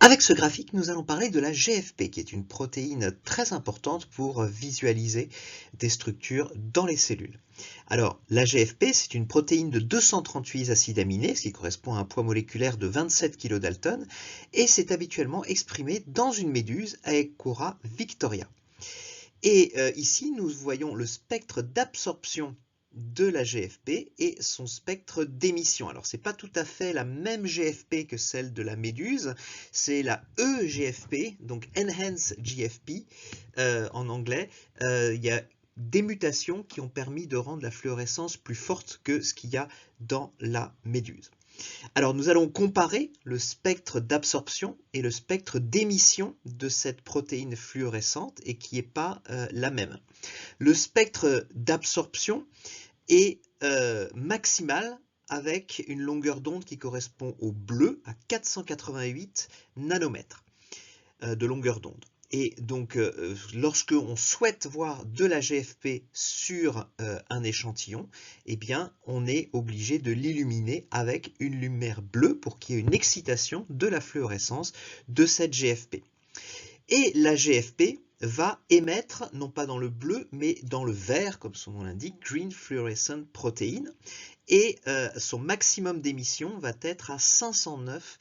Avec ce graphique, nous allons parler de la GFP, qui est une protéine très importante pour visualiser des structures dans les cellules. Alors, la GFP, c'est une protéine de 238 acides aminés, ce qui correspond à un poids moléculaire de 27 kDa, et c'est habituellement exprimé dans une méduse, Aequora victoria. Et ici, nous voyons le spectre d'absorption de la GFP et son spectre d'émission. Alors, ce n'est pas tout à fait la même GFP que celle de la méduse, c'est la eGFP, donc Enhanced GFP en anglais. Il y a des mutations qui ont permis de rendre la fluorescence plus forte que ce qu'il y a dans la méduse. Alors nous allons comparer le spectre d'absorption et le spectre d'émission de cette protéine fluorescente et qui n'est pas la même. Le spectre d'absorption est maximal avec une longueur d'onde qui correspond au bleu à 488 nanomètres de longueur d'onde. Et donc, lorsque on souhaite voir de la GFP sur un échantillon, eh bien, on est obligé de l'illuminer avec une lumière bleue pour qu'il y ait une excitation de la fluorescence de cette GFP. Et la GFP va émettre, non pas dans le bleu, mais dans le vert, comme son nom l'indique, Green Fluorescent Protein, et son maximum d'émission va être à 509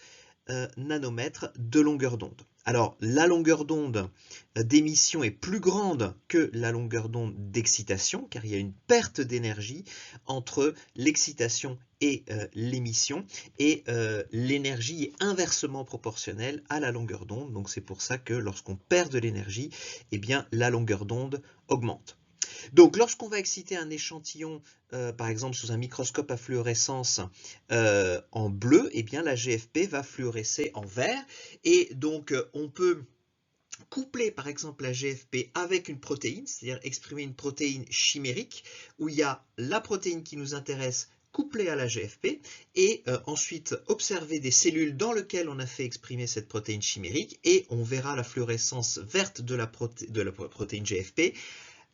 nanomètres de longueur d'onde. Alors, la longueur d'onde d'émission est plus grande que la longueur d'onde d'excitation, car il y a une perte d'énergie entre l'excitation et l'émission, et l'énergie est inversement proportionnelle à la longueur d'onde. Donc c'est pour ça que lorsqu'on perd de l'énergie, eh bien la longueur d'onde augmente. Donc, lorsqu'on va exciter un échantillon, par exemple sous un microscope à fluorescence en bleu, eh bien la GFP va fluorescer en vert. Et donc, on peut coupler par exemple la GFP avec une protéine, c'est-à-dire exprimer une protéine chimérique, où il y a la protéine qui nous intéresse couplée à la GFP, et ensuite observer des cellules dans lesquelles on a fait exprimer cette protéine chimérique, et on verra la fluorescence verte de la protéine GFP,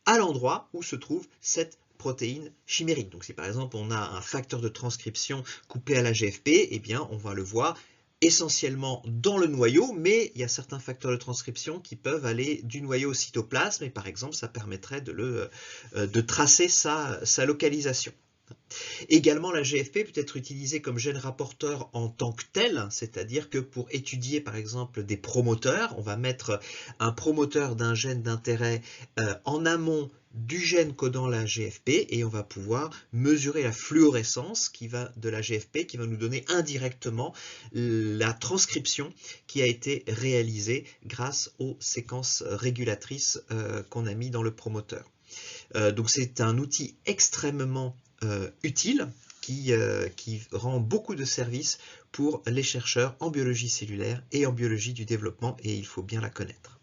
à l'endroit où se trouve cette protéine chimérique. Donc si par exemple on a un facteur de transcription couplé à la GFP, eh bien on va le voir essentiellement dans le noyau, mais il y a certains facteurs de transcription qui peuvent aller du noyau au cytoplasme, et par exemple ça permettrait de tracer sa localisation. Également, la GFP peut être utilisée comme gène rapporteur en tant que tel, c'est-à-dire que pour étudier par exemple des promoteurs, on va mettre un promoteur d'un gène d'intérêt en amont du gène codant la GFP et on va pouvoir mesurer la fluorescence de la GFP qui va nous donner indirectement la transcription qui a été réalisée grâce aux séquences régulatrices qu'on a mis dans le promoteur. Donc c'est un outil extrêmement utile qui rend beaucoup de services pour les chercheurs en biologie cellulaire et en biologie du développement, et il faut bien la connaître.